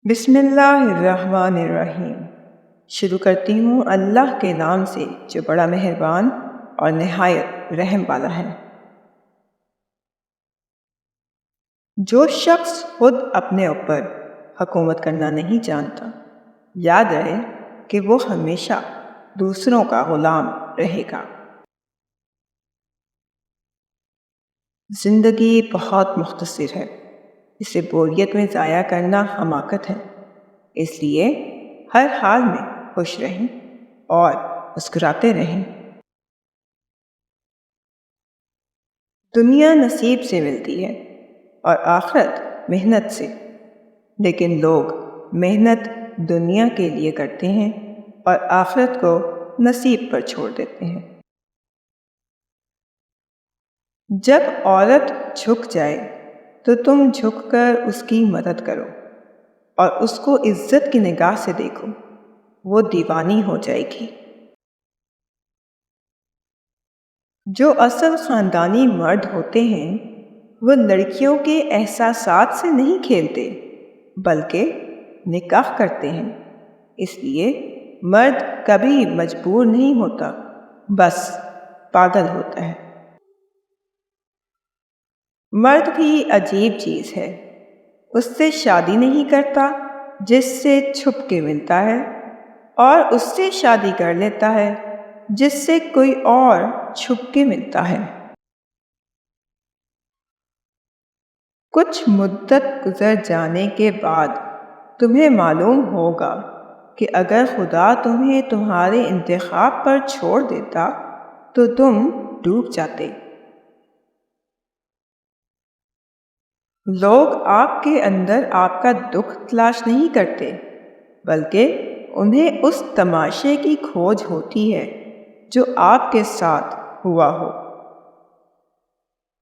بسم اللہ الرحمن الرحیم۔ شروع کرتی ہوں اللہ کے نام سے جو بڑا مہربان اور نہایت رحم والا ہے۔ جو شخص خود اپنے اوپر حکومت کرنا نہیں جانتا، یاد رہے کہ وہ ہمیشہ دوسروں کا غلام رہے گا۔ زندگی بہت مختصر ہے، اسے بوریت میں ضائع کرنا حماقت ہے، اس لیے ہر حال میں خوش رہیں اور مسکراتے رہیں۔ دنیا نصیب سے ملتی ہے اور آخرت محنت سے، لیکن لوگ محنت دنیا کے لیے کرتے ہیں اور آخرت کو نصیب پر چھوڑ دیتے ہیں۔ جب عورت جھک جائے تو تم جھک کر اس کی مدد کرو اور اس کو عزت کی نگاہ سے دیکھو، وہ دیوانی ہو جائے گی۔ جو اصل خاندانی مرد ہوتے ہیں وہ لڑکیوں کے احساسات سے نہیں کھیلتے بلکہ نکاح کرتے ہیں، اس لیے مرد کبھی مجبور نہیں ہوتا، بس پاگل ہوتا ہے۔ مرد بھی عجیب چیز ہے، اس سے شادی نہیں کرتا جس سے چھپ کے ملتا ہے، اور اس سے شادی کر لیتا ہے جس سے کوئی اور چھپ کے ملتا ہے۔ کچھ مدت گزر جانے کے بعد تمہیں معلوم ہوگا کہ اگر خدا تمہیں تمہارے انتخاب پر چھوڑ دیتا تو تم ڈوب جاتے۔ لوگ آپ کے اندر آپ کا دکھ تلاش نہیں کرتے بلکہ انہیں اس تماشے کی کھوج ہوتی ہے جو آپ کے ساتھ ہوا ہو۔